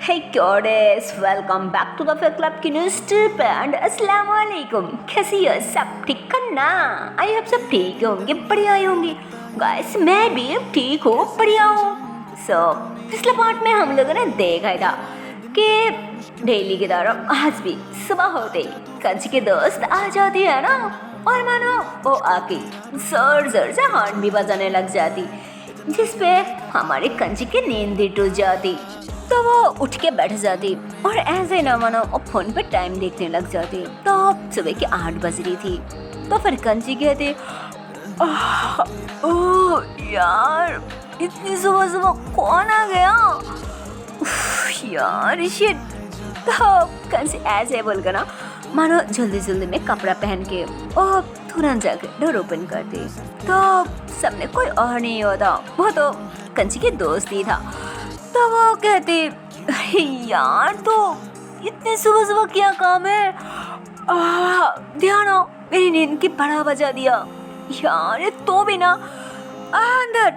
Hey goddess, welcome back to the Fair Club की news trip and अस्सलाम वालेकुम। कैसी हो? सब ठीक करना। आई होप सब ठीक होंगे, बढ़िया ही होंगे। गाइस मैं भी ठीक हूँ, बढ़िया हूँ। पिछले पार्ट में हम लोगों ने देखा था कि डेली की तरह आज भी सुबह होते ही कंच के दोस्त आ जाती है ना, और मानो वो आके जोर जोर से हॉर्न भी बजाने लग जाती, जिसपे हमारे कंच की नींद ही टूट जाती। तो वो उठ के बैठ जाती और ऐसे ना मानो वो फोन पे टाइम देखने लग जाती। तो सुबह के 8 बज रही थी। तो फिर कंची कहती, ओह यार इतनी सुबह सुबह कौन आ गया यार, शिट। तो कंची ऐसे बोल कर ना मानो जल्दी जल्दी में कपड़ा पहन के और तुरंत जाकर डोर ओपन करती। तो सबने कोई और नहीं होता, वो तो कंची के दोस्त ही था। तो वो कहती, यार तो इतने सुबह सुबह क्या काम है, ध्यान हो मेरी नींद की पड़ा बजा दिया यार। तो भी ना अंदर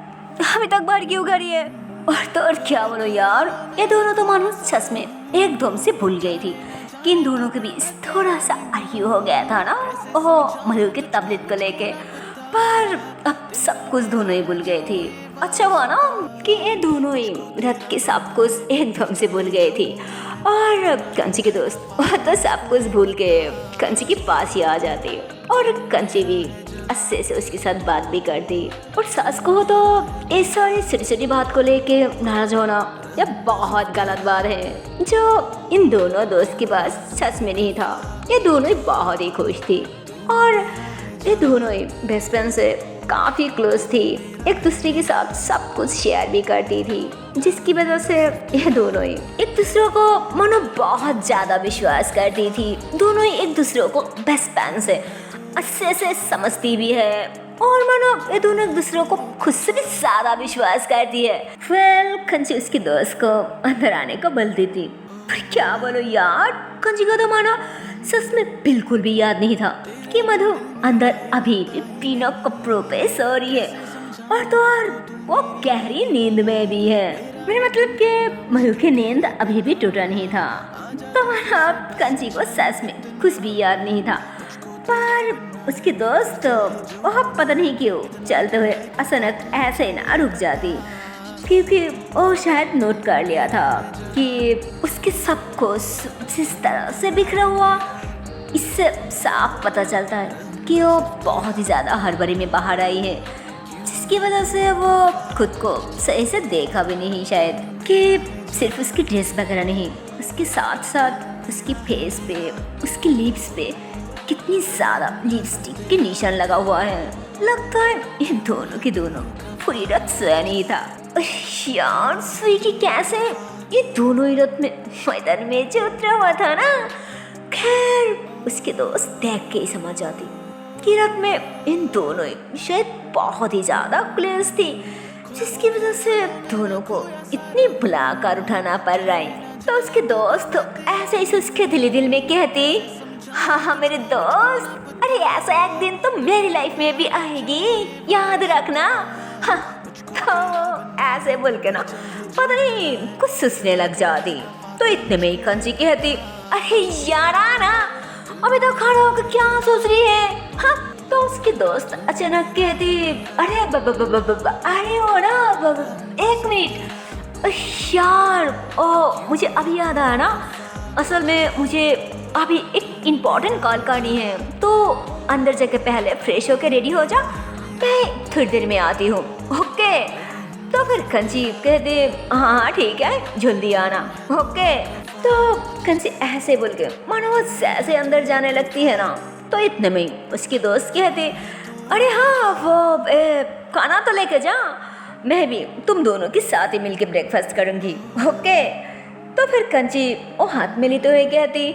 अभी तक बाहर क्यों करी है। और तो और क्या बोलो यार, ये दोनों तो मानो सच में एकदम से भूल गई थी कि इन दोनों के बीच थोड़ा सा आर्ग्यू हो गया था ना, ओह मधु के तबलीग को लेके। पर अब सब कुछ दोनों ही भूल गए थे। अच्छा हुआ ना कि ये दोनों ही रात के सब कुछ एकदम से भूल गए थे, और कंची के दोस्त वो तो सब कुछ भूल के कंची के पास ही आ जाते, और कंची भी अच्छे से उसके साथ बात भी करती। और सास को तो इस सारी छोटी छोटी बात को लेके नाराज होना यह बहुत गलत बात है, जो इन दोनों दोस्त के पास सच में नहीं था। ये दोनों ही बहुत ही खुश थी, और ये दोनों ही बेस्ट फ्रेंड से काफ़ी क्लोज थी, एक दूसरे के साथ सब कुछ शेयर भी करती थी, जिसकी वजह से ये दोनों ही एक दूसरे को मानो बहुत ज़्यादा विश्वास करती थी। दोनों ही एक दूसरे को बेस्ट फ्रेंड से अच्छे से समझती भी है, और मानो ये दोनों एक दूसरे को खुद से भी ज़्यादा विश्वास करती है। वेल कंची उसकी दोस्त को अंदर आने को बोलती थी, पर क्या बोलो यार, कंची को तो मानो सच में बिल्कुल भी याद नहीं था कि मधु अंदर अभी भी बिना कपड़ों पे सो रही है, और तो और वो गहरी नींद में भी है। मेरा मतलब कि मधु की नींद अभी भी टूटा नहीं था। तो अब कंची को सच में कुछ भी याद नहीं था, पर उसकी दोस्त वह पता नहीं क्यों चलते हुए अचानक ऐसे ना रुक जाती, क्योंकि वो शायद नोट कर लिया था कि उसके सब कुछ जिस तरह से बिखरा हुआ, इससे साफ पता चलता है कि वो बहुत ही ज़्यादा हड़बड़ी में बाहर आई है, जिसकी वजह से वो खुद को सही से देखा भी नहीं शायद। कि सिर्फ उसकी ड्रेस वगैरह नहीं, उसके साथ साथ उसकी फेस पे, उसकी लिप्स पे कितनी ज़्यादा लिपस्टिक के निशान लगा हुआ है। लगता है ये दोनों के दोनों पूरी रात सोया नहीं था। यार सुई की कैसे ये दोनों ही रात में मैदान में जो उतरा हुआ था ना। खैर उसके दोस्त देख के ही समझ जाती कि रात में इन दोनों ही शायद बहुत ही ज़्यादा क्लोज थी, जिसकी वजह से दोनों को इतनी बुला कर उठाना पड़ रहा है। तो उसके दोस्त ऐसे ही उसके दिल में कहती, हाँ हाँ मेरे दोस्त, अरे ऐसा एक दिन तो मेरी लाइफ में भी आएगी, याद रखना। हाँ तो ऐसे बोल के ना पता नहीं कुछ सोचने लग जाती। तो इतने में ही कंची कहती, अरे यारा ना अभी तो खड़ा होकर क्या सोच रही है। हाँ तो उसकी दोस्त अचानक कहती, अरे अरे हो ना एक मिनट यार, ओ मुझे अभी याद आया ना, असल में मुझे अभी एक इम्पोर्टेंट कॉल करनी है, तो अंदर जाके पहले फ्रेश होकर रेडी हो जा, मैं थोड़ी देर में आती हूँ, ओके। तो फिर कंची कहते, हाँ ठीक है जल्दी आना, ओके। तो कंची ऐसे बोल के मानो वो ऐसे अंदर जाने लगती है ना। तो इतने में उसकी दोस्त कहते, अरे हाँ वो खाना तो लेके जा, मैं भी तुम दोनों के साथ ही मिलके ब्रेकफास्ट करूँगी, ओके। तो फिर कंची वो हाथ में लेते हुए कहती,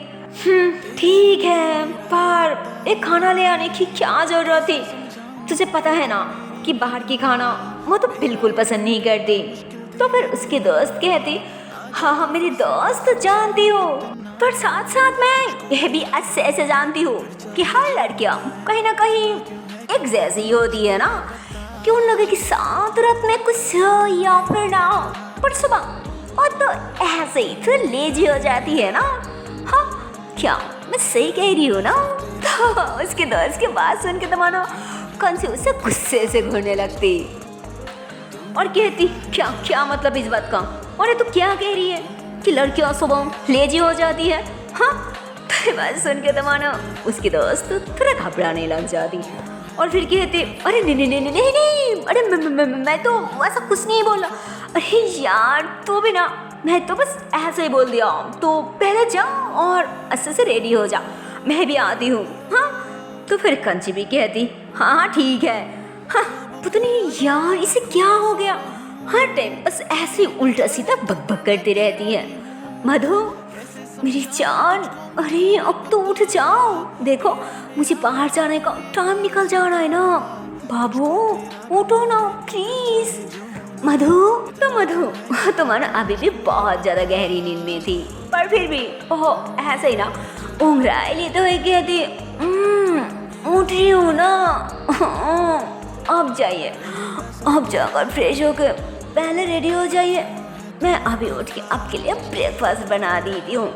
ठीक है, पर एक खाना ले आने की क्या ज़रूरत थी, तुझे पता है ना कि बाहर की खाना वो तो बिल्कुल पसंद नहीं करती। तो फिर उसकी दोस्त कहती, हाँ हाँ मेरी दोस्त जानती हो, पर साथ साथ मैं यह भी अच्छे ऐसे जानती हूँ कि हर लड़कियाँ कहीं ना कहीं एक जैसी ही होती है ना, कि उन लोगों के साथ रात में कुछ हो या फिर ना हो, पर सुबह और तो ऐसे ही तो लेजी हो जाती है ना। हाँ क्या मैं सही कह रही हूँ ना? तो उसके दोस्त की बात सुन के तो मानो कंसी उससे गुस्से से घूरने लगती और कहती क्या क्या मतलब इस बात का? अरे तू क्या कह रही है कि लड़कियां सुबह लेजी हो जाती है? हाँ तो बात सुन के तो मानो उसकी दोस्त थोड़ा घबराने लग जाती और फिर कहते अरे नहीं नहीं नहीं नहीं नहीं नहीं, अरे मैं तो ऐसा कुछ नहीं बोला। अरे यार तू भी ना, मैं तो बस ऐसे ही बोल दिया। तो पहले जा और अच्छे से रेडी हो जा, मैं भी आती हूँ। हाँ तो फिर कंची भी कहती हाँ हाँ ठीक है। हाँ पता नहीं यार इसे क्या हो गया, हर टाइम बस ऐसे उल्टा सीधा बकबक करती रहती है। मधु मेरी जान, अरे अब तो उठ जाओ, देखो मुझे बाहर जाने का टाइम निकल जा रहा है ना। बाबू उठो ना प्लीज। मधु तुम्हारा अभी भी बहुत ज्यादा गहरी नींद में थी, पर फिर भी ओह ऐसे ही ना उंगराई ली तो कहती उठ रही हूँ ना। अब जाइए, अब जाकर फ्रेश होकर पहले रेडी हो जाइए, मैं अभी उठ के आपके लिए ब्रेकफास्ट बना देती हूँ।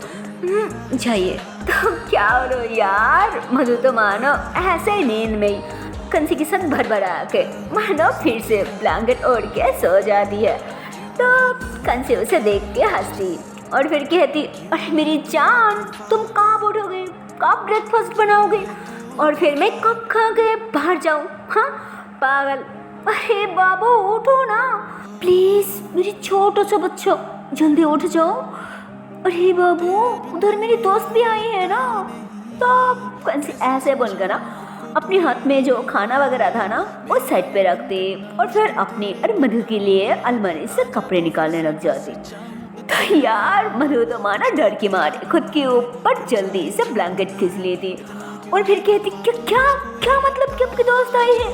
जाइए। तो क्या हो यार, मधु तो मानो ऐसे ही नींद में ही कंसी के साथ भरभरा के मानो फिर से ब्लैंकेट ओढ़ के सो जाती है। तो कंसी उसे देख के हंसती और फिर कहती अरे मेरी जान तुम कब उठोगे, कब ब्रेकफास्ट बनाओगे और फिर मैं कब खा के बाहर जाऊँ? हाँ पागल, अरे बाबू उठो ना प्लीज, मेरी छोटा सा बच्चा जल्दी उठ जाओ। अरे बाबू उधर मेरी दोस्त भी आई है ना। तो कंसी ऐसे बोलकर ना अपने हाथ में जो खाना वगैरह था ना वो साइड पे रखते और फिर अपनी अरे मधु के लिए अलमारी से कपड़े निकालने लग जाती। तो यार मधु तो माना डर के मारे खुद के ऊपर जल्दी से ब्लैंकेट खींच लेती और फिर कहती क्या क्या क्या मतलब कि आपकी दोस्त आई है?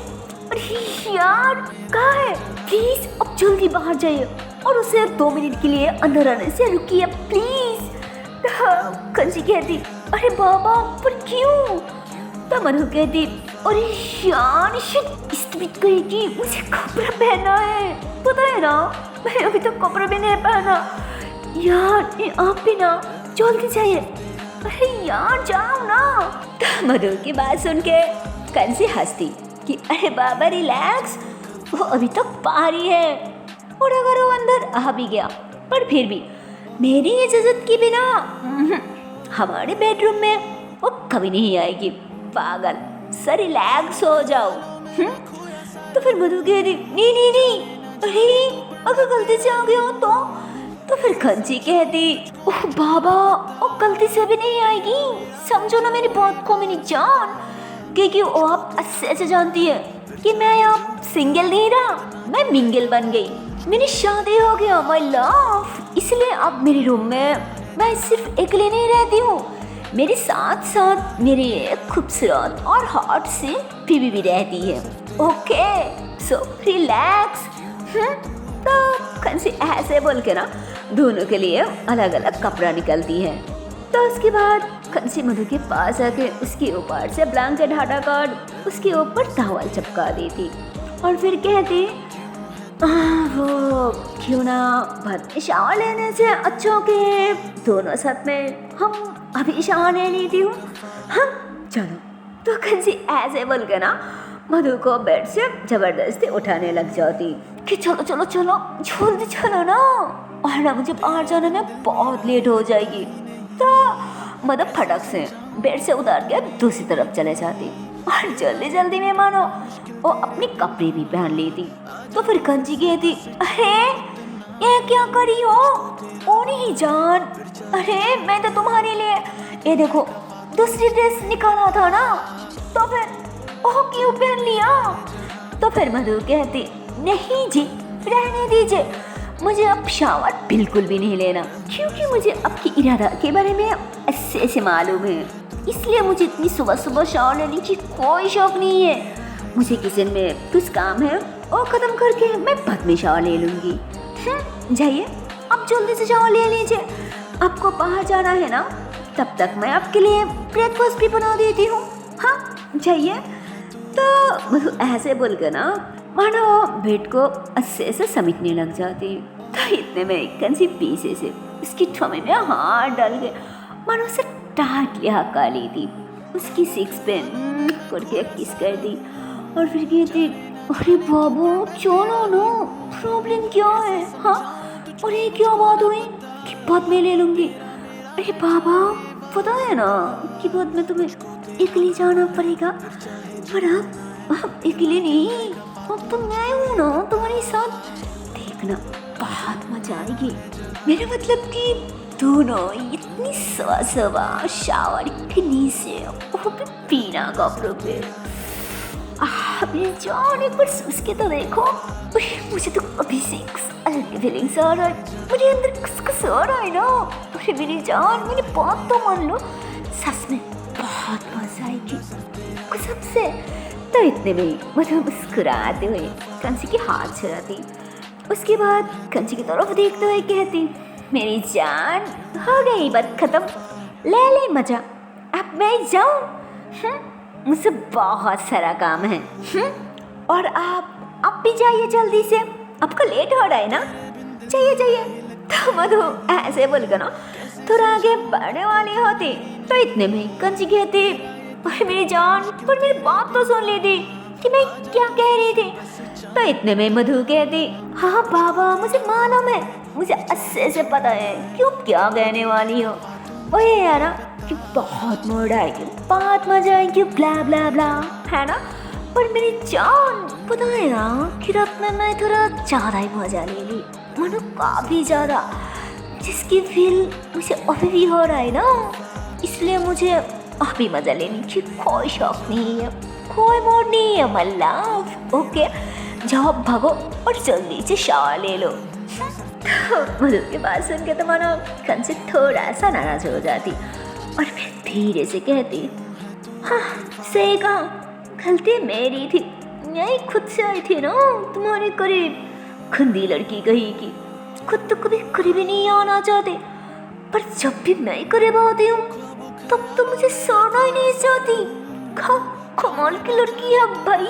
अरे यार कहाँ है, प्लीज अब जल्दी बाहर जाइए और उसे 2 मिनट के लिए अंदर आने से रुकिए प्लीज। तो कंसी कहती अरे बाबा पर क्यों? तो मधु कहती अरे यार स्टूपिड कहेगी, मुझे कपड़ा पहनना है, पता है ना मैं अभी तक कपड़ा भी नहीं पहना। यार आप भी ना जल्दी जाइए, अरे यार जाओ ना। तो मधु की बात सुन के कंसी हंसती कि अरे बाबा रिलैक्स, वो अभी तक बाहर ही है और अगर वो अंदर आ भी गया पर फिर भी मेरी इजाजत के बिना हमारे बेडरूम में वो कभी नहीं आएगी। पागल, सर रिलैक्स हो जाओ। तो फिर मधु कह रही नहीं नहीं नहीं, अरे अगर गलती से आ गया तो फिर कंची कहती ओह बाबा वो गलती से भी नहीं आएगी, समझो ना मेरी बात को मेरी जान, क्योंकि वो आप अच्छे से जानती है कि मैं अब सिंगल नहीं रहा, मैं मिंगल बन गई, मेरी शादी हो गया माय लव। इसलिए अब मेरे रूम में मैं सिर्फ अकेले नहीं रहती हूँ, मेरे साथ साथ मेरी एक खूबसूरत और हॉट सी बीवी भी रहती है। Okay so relax. तो कंसी ऐसे बोल के ना दोनों के लिए अलग अलग कपड़ा निकलती है। तो उसके बाद कंसी मधु के पास आके उसके ऊपर से ब्लैंकेट हटाकर उसके ऊपर टॉवल चिपका देती और फिर कहती वो क्यों ना बाद में शावर लेने से अच्छा के दोनों साथ में हम अभी शावर ले लेती हूँ। हाँ चलो। तो कंसी ऐसे बोल के ना मधु को बेड से जबरदस्ती उठाने लग जाती कि चलो चलो चलो जल्दी चलो ना, और ना मुझे बाहर जाने में बहुत लेट हो जाएगी। तो मधु फटक से बेड से उतार के दूसरी तरफ चले जाती और जल्दी जल्दी में मानो वो अपने कपड़े भी पहन लेती। तो फिर कंची कहती अरे ये क्या करी हो? ओ नहीं जान, अरे मैं तो तुम्हारे लिए ये देखो दूसरी ड्रेस निकाला था ना, तो फिर ओह क्यों पहन लिया? तो फिर मधु कहती नहीं जी रहने दीजिए, मुझे अब शावर बिल्कुल भी नहीं लेना, क्योंकि मुझे आपकी इरादा के बारे में अच्छे से मालूम है, इसलिए मुझे इतनी सुबह सुबह शावर लेने की कोई शौक नहीं है। मुझे किचन में कुछ काम है और ख़त्म करके मैं बाद में शावर ले लूँगी। जाइए अब जल्दी से शावर ले लीजिए, आपको बाहर जाना है ना, तब तक मैं आपके लिए ब्रेकफास्ट भी बना देती हूँ। हाँ जाइए। तो मधु ऐसे बोल कर ना मानो बेड को अच्छे से समेटने लग जाती। तो इतने में कंसी पीछे से उसकी ठोमे में हाथ डाल के मानो उसे टाट लिया हका ली थी। उसकी सिक्स पे करके किस कर दी और फिर कहती, अरे बाबू चलो ना, प्रॉब्लम क्या है? हाँ, अरे क्या बात हुई कि बाद में ले लूँगी? अरे बाबा पता है ना कि बाद में तुम्हें अकेले जाना पड़ेगा, पर अब अकेले नहीं, अब तो मैं हूँ ना तुम्हारे साथ, देखना बहुत मजा आएगी। मेरा मतलब कि दोनों इतनी सवा शावर के नीचे वो भी बिना कपड़ों पे। जान एक बार सोच के तो देखो, मुझे तो अभी से अलग फीलिंग्स आ रहा है, मुझे अंदर कुछ आ रहा है ना। अरे मेरी जान, मेरी बात तो मान लो, सच में बहुत मजा आएगी कसम से। तो इतने में मतलब मुस्कुराते हुए कंसी के हाथ छुड़ाती, उसके बाद कंची की तरफ देखते हुए कहती, मेरी जान हो गई बात खत्म, ले मजा, अब मैं जाऊं? मुझसे बहुत सारा काम है। और आप अब भी जाइए जल्दी से, आपको लेट हो रहा है ना, जाइए। तो मधु ऐसे बोलकर ना थोड़ा आगे बढ़ने वाली होती, तो इतने में कंची कहती, अरे मेरी जान पर मेरी बात तो सुन ली थी कि मैं क्या कह रही थी। तो इतने में मधु कहती, हाँ बाबा मुझे मालूम है, मुझे अच्छे से पता है क्यों क्या कहने वाली हो। वही है ना कि बहुत मूड आएगी, बहुत मजा आएगी, ब्ला ब्ला ब्ला, है ना। पर मेरी जान पता है ना कि रात में मैं थोड़ा ज़्यादा ही मजा ले ली, मानो काफ़ी ज़्यादा, जिसकी फील मुझे अभी भी हो रहा है ना, इसलिए मुझे अभी मजा लेने की कोई शौक नहीं है, कोई मूड नहीं है मतलब। ओके जाओ भागो और जल्दी से शावर ले लो। मधु की बात सुन के तो मानो कंसी थोड़ा सा नाराज हो जाती और फिर धीरे से कहती, हाँ सही कहा, गलती मेरी थी, मैं खुद से आई थी ना तुम्हारे करीब, गंदी लड़की कही की, खुद तो कभी करीब ही नहीं आना चाहते, पर जब भी मैं करीब आती हूँ तब तो मुझे सोना ही नहीं चाहती। कमाल की लड़की है भाई,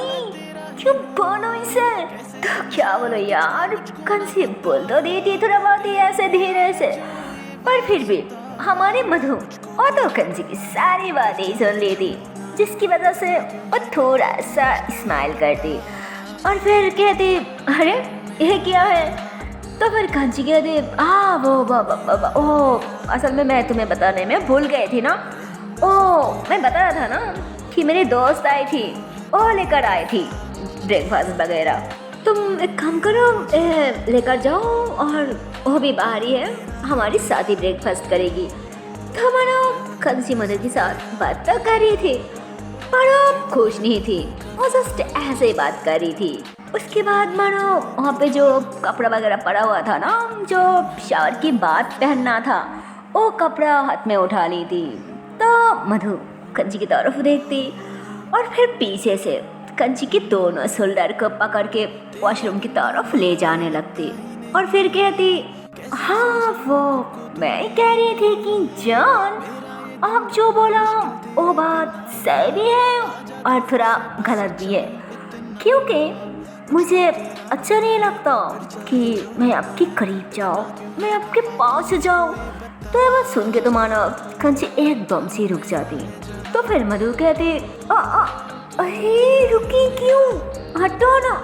क्यों बोलो इसे? तो क्या बोलो यार, कंसी बोल तो देती थोड़ा बहुत ही ऐसे धीरे से, पर फिर भी हमारी मधु और तो कंसी की सारी बातें सुन लेती, जिसकी वजह से वो थोड़ा सा स्माइल करती और फिर कहती, अरे ये क्या है? तो फिर कंची कहती, वो असल में मैं तुम्हें बताने में भूल गई थी ना, मैं बता रहा था ना कि मेरी दोस्त आई थी, वो लेकर आई थी ब्रेकफास्ट वगैरह, तुम एक काम करो, लेकर जाओ, और वो भी बाहर ही है, हमारी साथ ही ब्रेकफास्ट करेगी। तो मानो कंसी मधु के साथ बात तो कर रही थी, पर वो खुश नहीं थी, वो जस्ट ऐसे ही बात कर रही थी। उसके बाद मानो वहाँ पे जो कपड़ा वगैरह पड़ा हुआ था ना, जो शावर की बात पहनना था, वो कपड़ा हाथ में उठा ली थी। तो मधु कंची की तरफ देखती और फिर पीछे से कंची के दोनों शोल्डर को पकड़ के वॉशरूम की तरफ ले जाने लगती और फिर कहती, हाँ वो मैं कह रही थी कि जान, आप जो बोला वो बात सही भी है और थोड़ा गलत भी है, क्योंकि मुझे अच्छा नहीं लगता कि मैं आपके करीब जाऊँ, मैं आपके पास जाऊँ। तो ये बात सुन के तो मानो कंची एकदम से रुक जाती। तो फिर मधु कहती, अरे रुकी क्यों, हटो ना।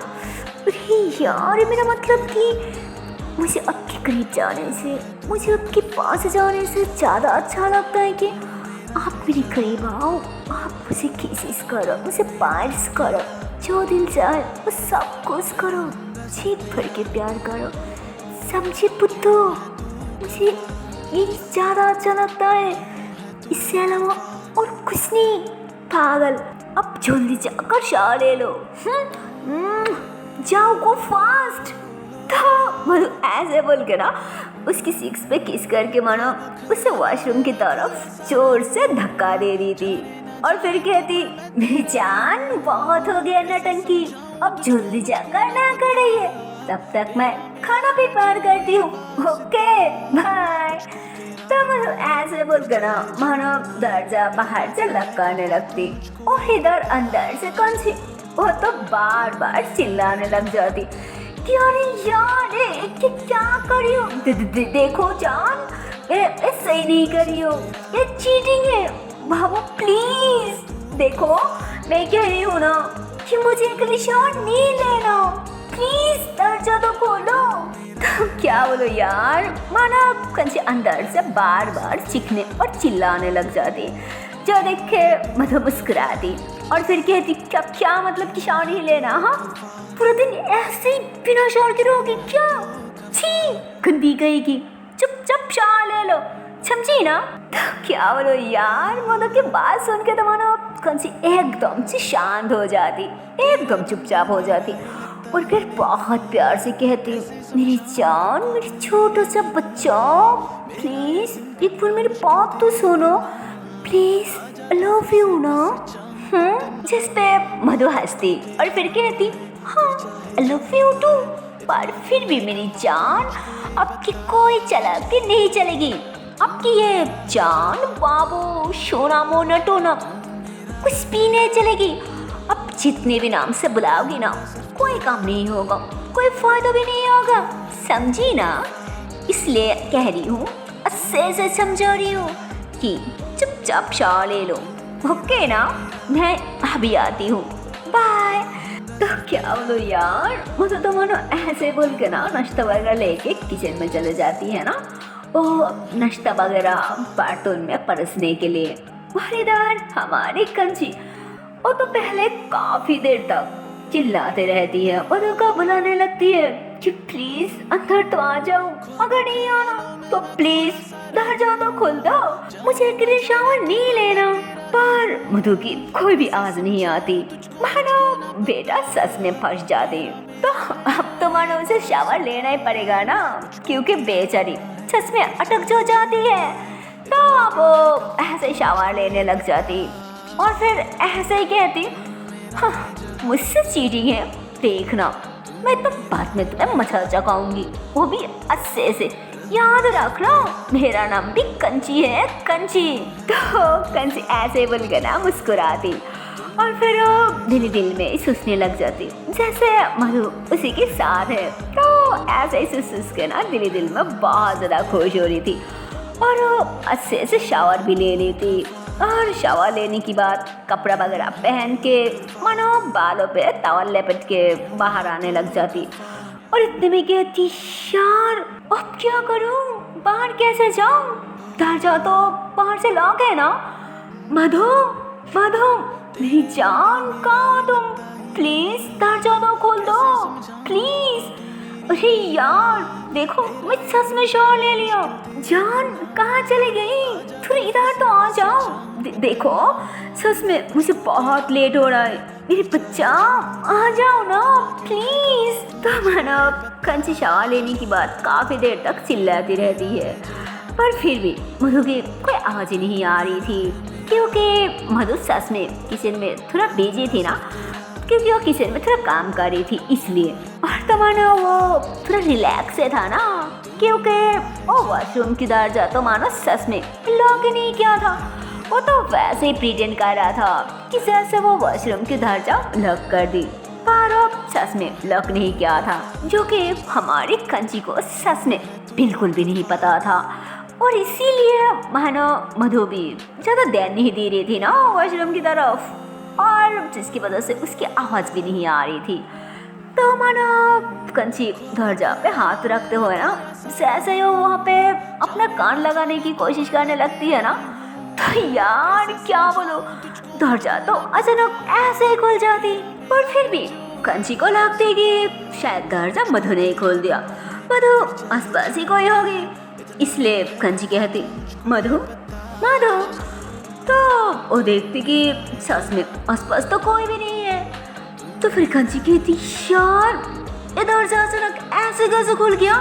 अरे यार मेरा मतलब कि मुझे आपके करीब जाने से, मुझे आपके पास जाने से ज़्यादा अच्छा लगता है कि आप मेरे करीब आओ, आप मुझे किसिस करो, मुझे पार्स करो, जो दिल चाहे वो सब कुछ करो, जी भर के प्यार करो, समझे पुत्तो, मुझे यही ज़्यादा अच्छा लगता है, इससे अलावा और कुछ नहीं। पागल, अब जल्दी जाकर शावर ले लो, जाओ, गो फास्ट। तो मधु ऐसे बोल के ना उसकी सिक्स पे किस करके मानो उसे वॉशरूम की तरफ जोर से धक्का दे रही थी और फिर कहती, मेरी जान बहुत हो गया नटंकी, अब जल्दी जाकर ना करिए, तब तक मैं खाना भी पार करती हूँ, ओके बाय। तो मधु ऐसे बोलकर ना मानो दरजा बाहर से लटकाने लगती और इधर अंदर से कंसी वो तो बार बार चिल्लाने लग जाती अरे यार क्या कर रही हो? देखो जान, ये सही नहीं कर रही हो, ये चीटिंग है बाबू। प्लीज देखो, मैं कह रही हूँ ना कि मुझे अगली शावर नहीं लेना। प्लीज दरवाजा तो खोलो। तो क्या बोलो यार, माना कंचे अंदर से बार बार चीखने और चिल्लाने लग जाती। जो देख के मधु मुस्कुराती और फिर कहती क्या मतलब कि शावर नहीं लेना? हाँ, पूरा दिन ऐसे ही बिना शावर के रहोगी क्या? छी, गंदी गईगी, चुपचाप शावर ले लो, समझी ना? तो क्या बोलो यार, मधु की बात सुन के तो मानो कंची एकदम से शांत हो जाती, एकदम चुपचाप हो जाती और फिर बहुत प्यार से कहती, मेरी जान, मेरी छोटा सा बच्चा, प्लीज एक बार मेरी बात तो सुनो, प्लीज, आई लव यू ना। जिस पे मधु हंसती और फिर कहती, हाँ आई लव यू टू, पर फिर भी मेरी जान, आपकी कोई चालाकी नहीं चलेगी। आपकी ये जान बाबू सोना मोना टोना कुछ भी नहीं चलेगी। अब जितने भी नाम से बुलाओगी ना, कोई काम नहीं होगा, कोई फायदा भी नहीं होगा, समझी ना? इसलिए कह रही हूँ, अच्छे से समझा रही हूँ कि चुपचाप शावर ले लो, ओके ना? मैं अभी आती हूँ, बाय। तो क्या बोलो यार, मुझे तो मानो ऐसे बोल के ना नाश्ता वगैरह लेके किचन में चले जाती है ना, वो नाश्ता वगैरह बर्तन में परसने के लिए। और इधर हमारी कंची, वो तो पहले काफी देर तक चिल्लाते रहती है और उनको बुलाने लगती है कि प्लीज अंदर तो आ जाओ, अगर नहीं आना तो प्लीज दरवाजा तो खोल दो, मुझे अकेले शावर नहीं लेना। पर मधु की कोई भी आवाज नहीं आती, मानो बेटा सच में फंस जाती। तो अब तो मानो उसे शावर लेना ही पड़ेगा ना, क्योंकि बेचारी सच में अटक जो जाती है। तो वो ऐसे शावर लेने लग जाती और फिर ऐसे ही कहती, हाँ, मुझसे चीटिंग है, देखना मैं तो बाद में तुम्हें मच्छर चकाऊंगी, वो भी अच्छे से, याद रखना मेरा नाम भी कंची है, कंची। तो कंची ऐसे बोल के ना मुस्कुराती और फिर दिल दिल में सोचने लग जाती जैसे मधु उसी के साथ है। तो ऐसे ही सुस के ना दिल में बहुत ज़्यादा खुश हो रही थी और अच्छे से शावर भी ले लेती। और शावर लेने की बाद कपड़ा वगैरह पहन के मानो बालों पे टॉवल लपेट के बाहर आने लग जाती और इतने में कहती, यार अब क्या करूं, बाहर कैसे जाऊं? दरवाजा तो बाहर से लॉक है ना। मधु, मधु मेरी जान, कहाँ हो तुम? प्लीज दरवाजा तो खोल दो, प्लीज। अरे यार देखो, मैं सच में शावर ले लिया। जान कहाँ चली गई? थोड़ी इधर तो आ जाओ। देखो सच में मुझे बहुत लेट हो रहा है, मेरे बच्चा आ जाओ ना प्लीज। तो मानो कंची शावर लेने की बात काफी देर तक चिल्लाती रहती है, पर फिर भी मधु की कोई आवाज ही नहीं आ रही थी, क्योंकि मधु सच में किचन में थोड़ा बिजी थी ना, क्योंकि वो किचन में थोड़ा काम कर रही थी इसलिए। और तो मानो वो थोड़ा रिलैक्स से था ना, क्योंकि वो वॉशरूम की दरवाजा तो मानो सच में लॉक ही नहीं किया था। वो तो वैसे ही प्रिटेंड कर रहा था कि जैसे वो वॉशरूम की दरवाजा लॉक कर दी, पर वो सच में लॉक नहीं किया था, जो कि हमारी कंची को सच में बिल्कुल भी नहीं पता था। और इसीलिए मानो मधु भी ज़्यादा ध्यान नहीं दे रही थी ना वॉशरूम की तरफ, और जिसकी वजह से उसकी आवाज़ भी नहीं आ रही थी। तो मानो कंची दरवाजा पे हाथ रखते हुए ना जैसे ही वो वहाँ पे अपना कान लगाने की कोशिश करने लगती है ना, तो यार क्या बोलो, दरवाजा तो अचानक ऐसे ही खुल जाती। पर फिर भी कंची को लगती कि शायद दरवाजा मधु ने खोल दिया, मधु आसपास ही कोई होगी, इसलिए कंची कहती, मधु, मधु। तो वो देखती कि सच में आसपास तो कोई भी नहीं है। तो फिर कंची कहती, यार ये दरवाजा अचानक ऐसे कैसे खुल गया,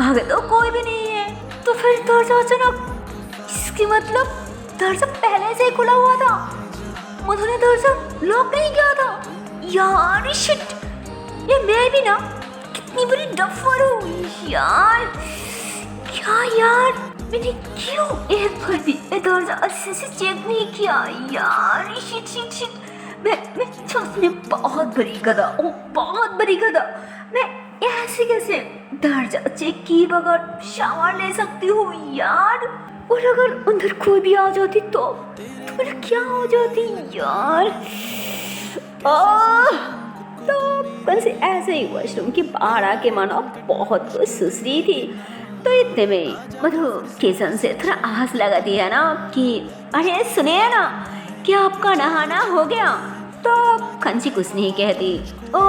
आगे तो कोई भी नहीं है। तो फिर दरवाजा अचानक, इसकी मतलब दरवाजा पहले से ही खुला हुआ था, मधु ने दरवाजा लॉक नहीं किया था। यार शिट, ये मैं भी ना कितनी बड़ी डफर हूँ यार। क्या यार, मैंने क्यों एक बार भी दरवाजा अच्छे से चेक नहीं किया यार। शिट शिट शिट, मैं सच में बहुत बड़ी गधा, ओ बहुत बड़ी गधा। मैं ऐसे कैसे दर्जा चेक किए बगैर शावर ले सकती हो यार? और अगर अंदर कोई भी आ जाती तो मेरा क्या हो जाती यार? तो कल से ऐसे ही वॉशरूम के बाहर आके मानो बहुत कुछ सुस रही थी। तो इतने में मधु किशन से थोड़ा आवाज लगा दिया ना कि अरे सुनिए ना, क्या आपका नहाना हो गया? तो कंची कुछ नहीं कहती। ओ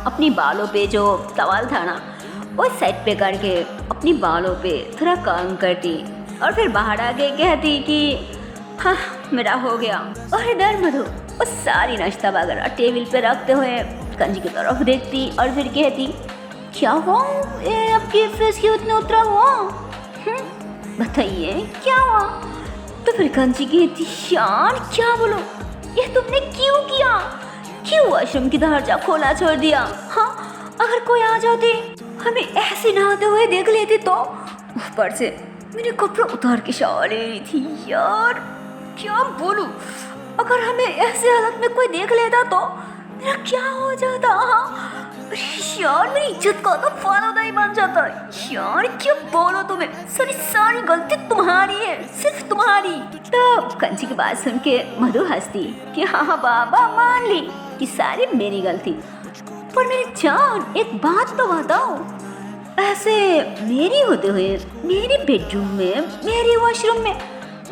अपनी बालों पे जो टवल था ना वो साइड पे करके अपनी बालों पे थोड़ा काम करती और फिर बाहर आके कहती कि हाँ मेरा हो गया। और इधर मधु वो सारी नाश्ता वगैरह टेबल पे रखते हुए कंजी की तरफ देखती और फिर कहती क्या हुआ? ये आपके फेस क्यों इतना उतरा हुआ? बताइए क्या हुआ? तो फिर कंजी कहती यार क्या बोलो, ये तुमने क्यों किया? क्यों वॉशरूम की दरवाजा खोला छोड़ दिया? हाँ अगर कोई आ जाते हमें ऐसे नहाते हुए देख लेते तो? ऊपर से मैंने कपड़ा उतार के शावर ले रही थी यार, क्या बोलूं? अगर हमें ऐसे हालत में कोई देख लेता तो मेरा क्या हो जाता? यार मेरी इज्जत का तो फालूदा ही बन जाता यार। क्या बोलो तुम्हें, सारी गलती तुम्हारी है, सिर्फ तुम्हारी। तो कंची की बात सुन के मधु हंसती कि हाँ बाबा मान ली कि सारी मेरी गलती, पर मेरी जान एक बात तो बताओ, ऐसे मेरी होते हुए मेरी बेडरूम में मेरी वॉशरूम में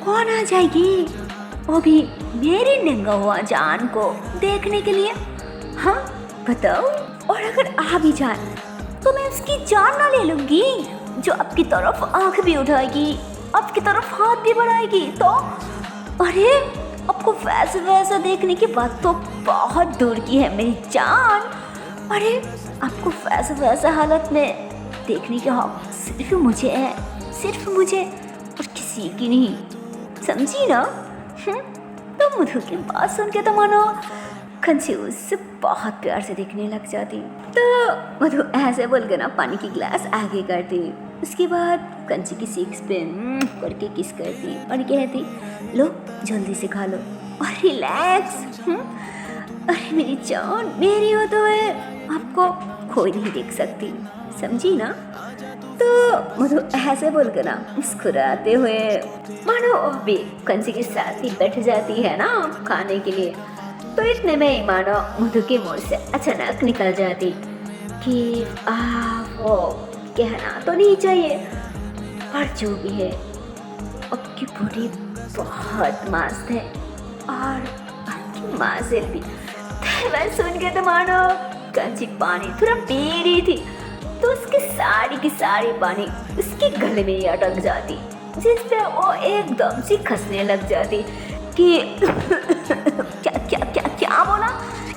कौन आ जाएगी? वो भी मेरी नंगा हुआ जान को देखने के लिए? हाँ बताओ। और अगर आ भी जाए तो मैं उसकी जान ना ले लूंगी जो आपकी तरफ आंख भी उठाएगी, आपकी तरफ हाथ भी बढ़ाएगी तो? अरे आपको वैसा देखने की बात तो बहुत दूर की है मेरी जान। अरे आपको वैसा हालत में देखने के हक सिर्फ मुझे है, सिर्फ मुझे और किसी की नहीं, समझी ना? तो मधु की बात सुन के तो मानो कंची उससे बहुत प्यार से देखने लग जाती। तो मधु ऐसे बोल के ना पानी की गिलास आगे करती, उसके बाद कंची की सीक्स पे करके किस करती और कहती लो जल्दी से खा लो और रिलैक्स। अरे मेरी जान, मेरी हो तो है, आपको कोई नहीं देख सकती, समझी ना? तो मधु ऐसे बोल कर ना मुस्कुराते हुए मानो भी कंची के साथ ही बैठ जाती है ना खाने के लिए। तो इतने में ही मानो मधु के मुंह से अचानक निकल जाती कि वो कहना तो नहीं चाहिए, पर जो भी है आपकी बॉडी बहुत मस्त है और आपकी मांसेल भी। मैं सुन के तो मानो कंची पानी थोड़ा पी रही थी तो उसकी सारी पानी उसके गले में ही अटक जाती, जिससे वो एकदम से खसने लग जाती कि क्या बोला?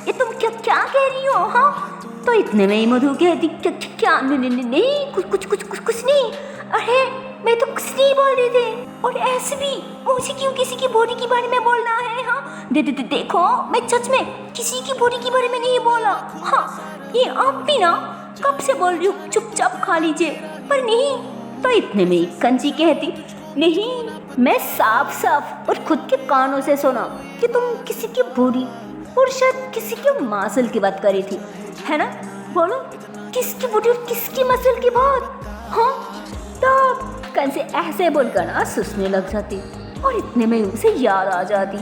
ये तुम क्या कह रही हो? हाँ तो इतने में ही मधु कहती क्या नहीं कुछ नहीं। अरे मैं तो कुछ नहीं बोल रही थी, और ऐसे भी मुझे क्यों किसी की बॉडी के बारे में बोलना है? हाँ देखो मैं सच में किसी की बॉडी के बारे में नहीं बोला। हाँ ये आप भी ना कब से बोल रही हो, चुपचाप खा लीजिए। पर नहीं। तो इतने में ही कंची कहती नहीं, मैं साफ और खुद के कानों से सुना कि तुम किसी की बॉडी और शायद किसी के मसल की बात कर रही थी, है ना? बोलो किसकी बॉडी और किसकी मसल की बात? हाँ तो कंची ऐसे बोलकर ना सुसने लग जाती और इतने में उसे याद आ जाती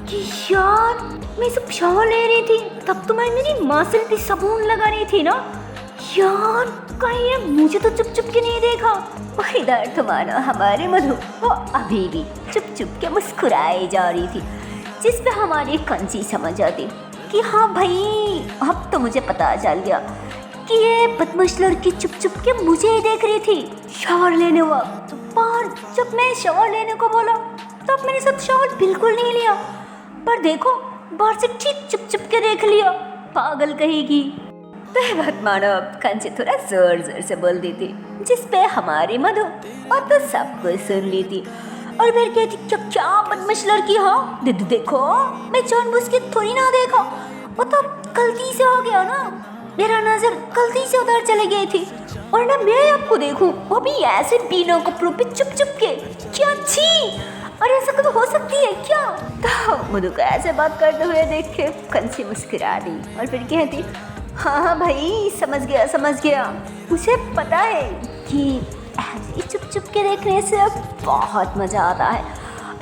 कि यार मैं सब शावर ले रही थी तब तो मैं मेरी मसल पे साबुन लगा रही थी ना यार, कहीं मुझे तो चुप के नहीं देखा। और इधर तुम्हारा हमारे मधु वो अभी भी चुप के मुस्कुराई जा रही थी, जिस पे हमारी कंची समझ जाती कि हाँ भाई अब तो मुझे पता चल गया कि ये बदमाश लड़की चुप के मुझे ही देख रही थी शावर लेने वक्त। पर जब मैं शावर लेने को बोला तब मैंने सब शावर बिल्कुल नहीं लिया, पर देखो बाहर से ठीक चुप के देख लिया, पागल कहेगी। तो बात मानो कंची थोड़ा जोर से बोल दी थी, जिस पे हमारी मधु और तो सब कुछ सुन ली थी और फिर कहती क्या बदमाश लड़की हो, देखो मैं जानबूझ के थोड़ी ना देखा, वो तो गलती से हो गया ना, मेरा नजर गलती से उधर चले गई थी और ना मैं आपको देखूं वो भी ऐसे बिना कपड़ों पे चुप के। क्या छी, और ऐसा कभी हो सकती है क्या? तो मधु को ऐसे बात करते हुए देख के कंची मुस्कुरा दी और फिर कहती हाँ हाँ भाई, समझ गया। मुझे पता है कि ऐसे चुप चुप के देखने से बहुत मज़ा आता है।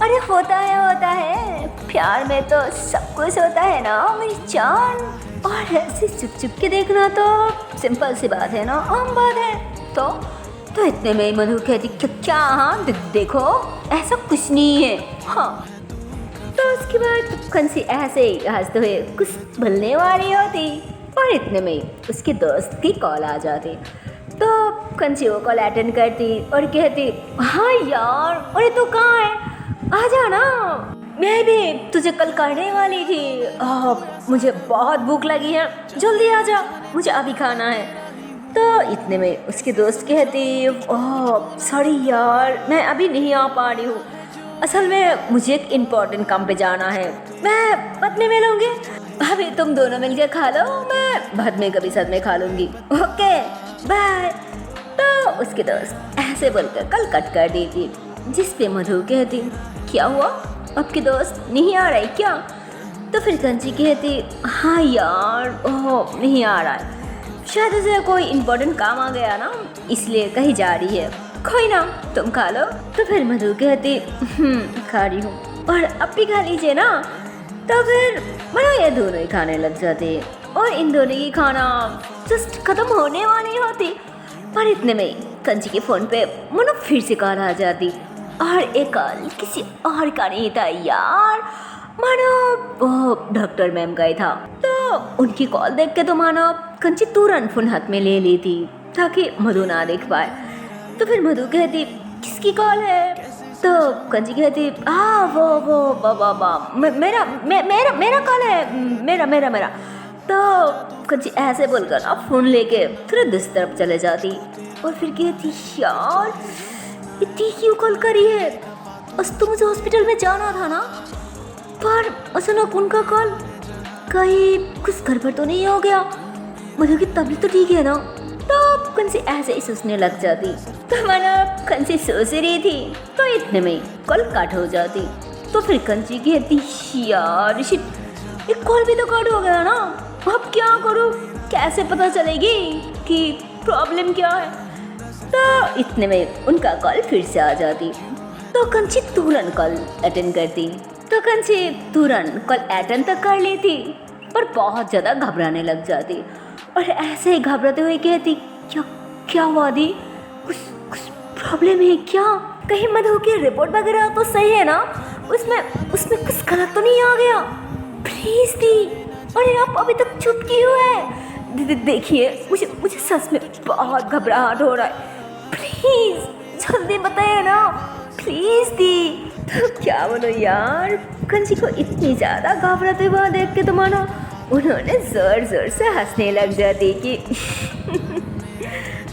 अरे होता है, प्यार में तो सब कुछ होता है ना मेरी जान। और ऐसे चुप चुप के देखना तो सिंपल सी बात है ना, आम बात है। तो इतने में ही मधु कहती क्या हाँ देखो ऐसा कुछ नहीं है। हाँ, तो उसके बाद कंसी ऐसे ही हंसते हुए कुछ बोलने वाली होती और इतने में ही उसके दोस्त की कॉल आ जाती। तो कंसी वो कॉल अटेंड करती और कहती हाँ यार, अरे तू कहाँ है, आ जा ना, मैं भी तुझे कल करने वाली थी। मुझे बहुत भूख लगी है, जल्दी आ जा, मुझे अभी खाना है। तो इतने में उसके दोस्त कहती सॉरी यार, मैं अभी नहीं आ पा रही हूँ, असल में मुझे एक इम्पोर्टेंट काम पे जाना है, मैं बाद में मिलूंगी, अभी तुम दोनों मिलकर खा लो, मैं बाद में कभी साथ में खा लूँगी, ओके बाय। तो उसके दोस्त ऐसे बोलकर कल कट कर देती, जिस पे मधु कहती क्या हुआ, आपके दोस्त नहीं आ रहा है क्या? तो फिर कंची कहती हाँ यार, नहीं आ रहा है, शायद उसे कोई इम्पोर्टेंट काम आ गया ना, इसलिए कहीं जा रही है, कोई ना तुम खा लो। तो फिर मधु कहती खा रही हूँ, और अब भी खा लीजिए ना। तो फिर मतलब ये दोनों ही खाने लग जाते और इन दोनों की खाना जस्ट खत्म होने वाली होती, पर इतने में कंची के फ़ोन पे मनो फिर से कॉल आ जाती और एक कॉल किसी और का नहीं था यार, मानो वो डॉक्टर मैम का ही था। तो उनकी कॉल देख के तो मानो कंची तुरंत फ़ोन हाथ में ले ली थी ताकि मधु ना देख पाए। तो फिर मधु कहती किसकी कॉल है? तो कंची कहती वो मेरा कॉल है, मेरा। तो कंची ऐसे बोलकर ना फ़ोन लेके तुरंत दूसरी तरफ चले जाती और फिर कहती यार इतनी क्यों कॉल करी है, बस तो मुझे हॉस्पिटल में जाना था ना, पर अचानक उनका कॉल, कहीं कुछ गड़बड़ तो नहीं हो गया, मधु की तबीयत तो ठीक है ना। तो कंसी ऐसे ही सोचने लग जाती, तो माना कंसी सोच रही थी तो इतने में कॉल कट हो जाती। तो फिर कंसी कहती यार शिट, एक कॉल भी तो कट हो गया ना, अब क्या करूँ, कैसे पता चलेगी कि प्रॉब्लम क्या है? तो इतने में उनका कॉल फिर से आ जाती, तो कंची तुरंत कॉल अटेंड करती। तो कंची तुरंत कॉल अटेंड तक कर लेती, पर बहुत ज़्यादा घबराने लग जाती और ऐसे ही घबराते हुए कहती क्या हुआ दी, कुछ प्रॉब्लम है क्या? कहीं मधु की रिपोर्ट वगैरह तो सही है ना, उसमें कुछ गलत तो नहीं आ गया? प्लीज़ दी, अरे आप अभी तक चुप क्यों है? देखिए मुझे सच में बहुत घबराहट हो रहा है, प्लीज़ जल्दी बताइए ना, प्लीज़ दी। तो क्या बोलो यार, कंची को इतनी ज़्यादा घबराते हुए देख के तो मानो उन्होंने ज़ोर से हंसने लग जाती कि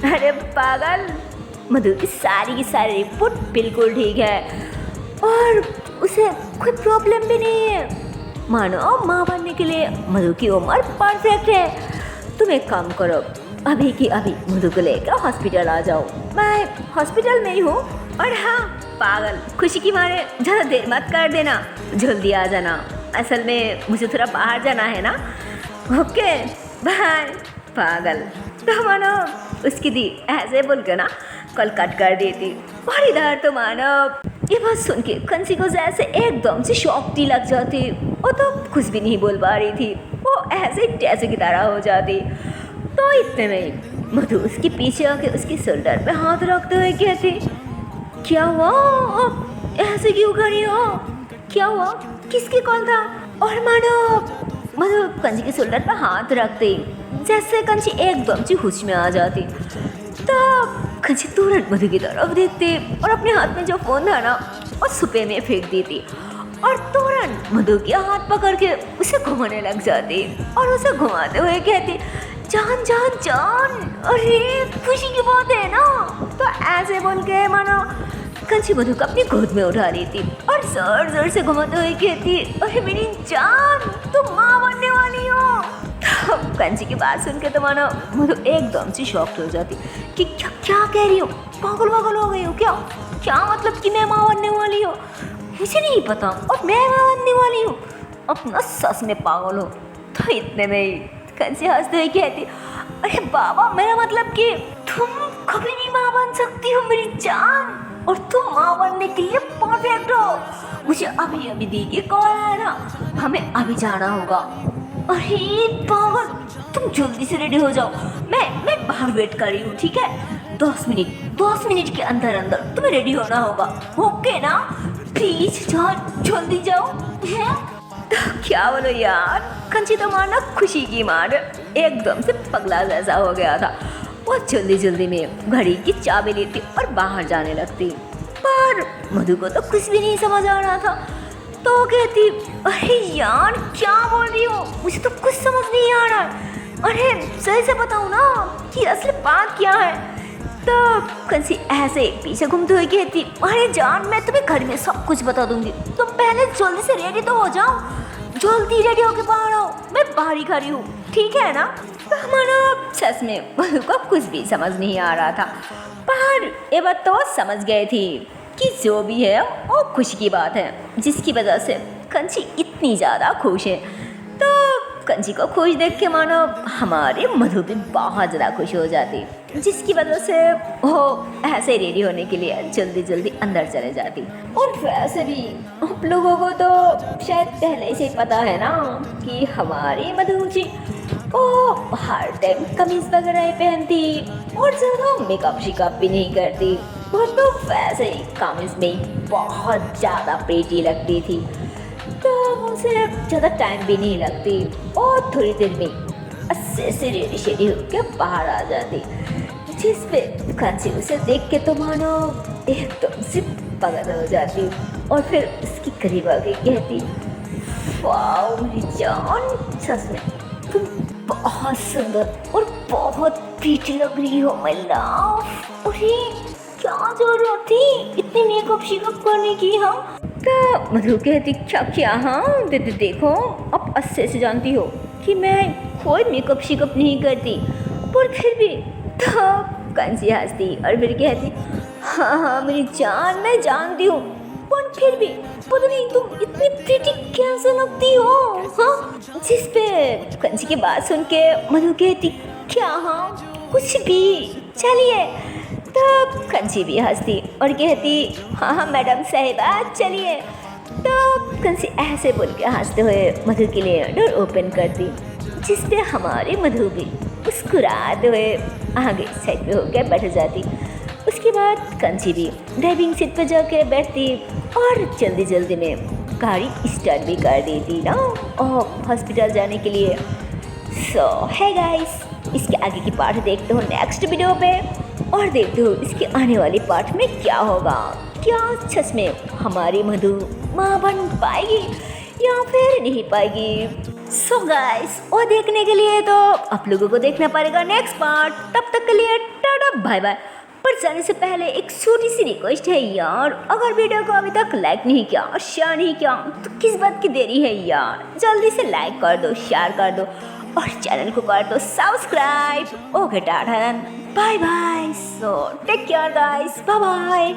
अरे पागल, मधु की सारी रिपोर्ट बिल्कुल ठीक है और उसे कोई प्रॉब्लम भी नहीं है, मानो माँ बनने के लिए मधु की उम्र परफेक्ट है। तुम एक काम करो, अभी की अभी मधु को लेकर हॉस्पिटल आ जाओ, मैं हॉस्पिटल में ही हूँ। और हाँ पागल, खुशी की मारे ज़्यादा देर मत कर देना, जल्दी आ जाना, असल में मुझे थोड़ा बाहर जाना है ना, ओके बाय पागल। तो मानो उसकी दी ऐसे बोल के ना कॉल कट कर देती और इधर तो मानो ये बात सुन के कंसी को जैसे एकदम से शॉक दी लग जाती, वो तो कुछ भी नहीं बोल पा रही थी, वो ऐसे टैसू की तरह हो जाती। तो इतने में मधु उसके पीछे आके उसके शोल्डर पे हाथ रखते हुए कहती क्या हुआ, आप ऐसे क्यों कर रही हो, क्या हुआ, किसकी कॉल था? और मानो मधु कंची के शोल्डर पर हाथ रखते जैसे कंची एकदम से होश में आ जाती। तो कंची तुरंत मधु की तरफ देखती और अपने हाथ में जो फ़ोन था ना वो सुपे में फेंक देती और तुरंत मधु के हाथ पकड़ के उसे घुमाने लग जाती और उसे घुमाते हुए कहती जान जान जान, अरे खुशी की बात है ना। तो ऐसे बोल के मानो कंची मधु को अपनी गोद में उठा रही थी और जोर से घुमाते हुए कहती अरे मेरी जान, तुम माँ बनने वाली हो। तो कंची की बात सुन के तो मानो मधु एकदम से शॉक्ड हो जाती कि क्या कह रही हो, पागल हो गई हो क्या मतलब कि मैं माँ बनने वाली हूँ? मुझे नहीं पता और मैं माँ बनने वाली हूँ, अपना सच में पागल हो। तो इतने में कंसी हंसते हुए कहती, अरे बाबा मेरा मतलब कि तुम कभी नहीं माँ बन सकती हो मेरी जान, और तुम माँ बनने के लिए परफेक्ट हो। मुझे अभी अभी दी की कॉल आया ना, हमें अभी जाना होगा। अरे पागल, तुम जल्दी से रेडी हो जाओ, मैं बाहर वेट कर रही हूँ, ठीक है? 10 मिनट के अंदर अंदर तुम्हें रेडी होना होगा, ओके ना? प्लीज जान जल्दी जाओ। है क्या बोलो यार, कंची तो मारना खुशी की मार एकदम से पगला जैसा हो गया था। वो जल्दी जल्दी में घड़ी की चाबी लेती और बाहर जाने लगती, पर मधु को तो कुछ भी नहीं समझ आ रहा था। तो वो कहती, अरे यार क्या बोल रही हो, मुझे तो कुछ समझ नहीं आ रहा। अरे सही से बताओ ना कि असल बात क्या है। तो कंसी ऐसे पीछे घूमते हुए कहती, अरे जान मैं तुम्हें घर में सब कुछ बता दूंगी, तुम पहले जल्दी से रेडी तो हो जाओ, जल्दी रेडी होके बाहर आओ, मैं बाहर ही खड़ी हूँ, ठीक है ना? तो हमारा सच में मधु को कुछ भी समझ नहीं आ रहा था, पर ये बात तो समझ गए थी कि जो भी है वो खुशी की बात है, जिसकी वजह से कंची इतनी ज़्यादा खुश है। तो कंची को खुश देख के मानो हमारी मधु भी बहुत ज़्यादा खुश हो जाती, जिसकी वजह से वो ऐसे रेडी होने के लिए जल्दी जल्दी अंदर चले जाती। और वैसे भी आप लोगों को तो शायद पहले से ही पता है ना कि हमारी मधु जी वो हर टाइम कमीज वगैरह ही पहनती और ज़्यादा मेकअप शिकअप भी नहीं करती, वो तो वैसे ही कमीज में ही बहुत ज़्यादा प्रीटी लगती थी। तो उसे ज़्यादा टाइम भी नहीं लगती और थोड़ी देर में अच्छे से रेडी शेडी होकर बाहर आ जाती, जिस पे कंची उसे देख के तो मानो एकदम से पागल हो जाती और फिर उसकी करीब आके कहती, वाओ मेरी जान, सच में तुम बहुत सुंदर और बहुत प्रीटी लग रही हो माय लव। अरे क्या जरूरत थी इतनी मेकअप शिकअप करने की? हाँ तो मधु कहती, क्या क्या? हाँ देखो अब अच्छे से जानती हो कि मैं कोई मेकअप शिकअप नहीं करती, पर फिर भी। तो कंची हंसती और फिर कहती, हाँ हाँ मेरी जान मैं जानती हूँ, पर फिर भी पता नहीं तुम इतनी प्रीटी कैसे लगती हो? हाँ जिस पे कंची की बात सुन के मधु कहती, क्या? हाँ कुछ भी, चलिए। तो कंची भी हंसती और कहती, हाँ हाँ मैडम साहिबा चलिए। तो कंची ऐसे बोल के हंसते हुए मधु के लिए डोर ओपन करती, जिस पे हमारी मधु भी मुस्कुराते हुए आगे साइड पे होकर बैठ जाती। उसके बाद कंची भी ड्राइविंग सीट पर जाकर बैठती और जल्दी जल्दी में गाड़ी स्टार्ट भी कर देती ना और हॉस्पिटल जाने के लिए। सो है गाइस, इसके आगे की पार्ट देखते हो नेक्स्ट वीडियो पे और देखते हो इसके आने वाली पार्ट में क्या होगा। क्या सच में हमारी मधु माँ बन पाएगी या फिर नहीं पाएगी? सो गाइस वो देखने के लिए तो आप लोगों को देखना पड़ेगा नेक्स्ट पार्ट। तब तक के लिए टाटा बाय बाय। पर जाने से पहले एक छोटी सी रिक्वेस्ट है यार, अगर वीडियो को अभी तक लाइक नहीं किया और शेयर नहीं किया तो किस बात की देरी है यार, जल्दी से लाइक कर दो, शेयर कर दो और चैनल को कर दो subscribe. Okay tata bye bye. So take care guys, bye bye.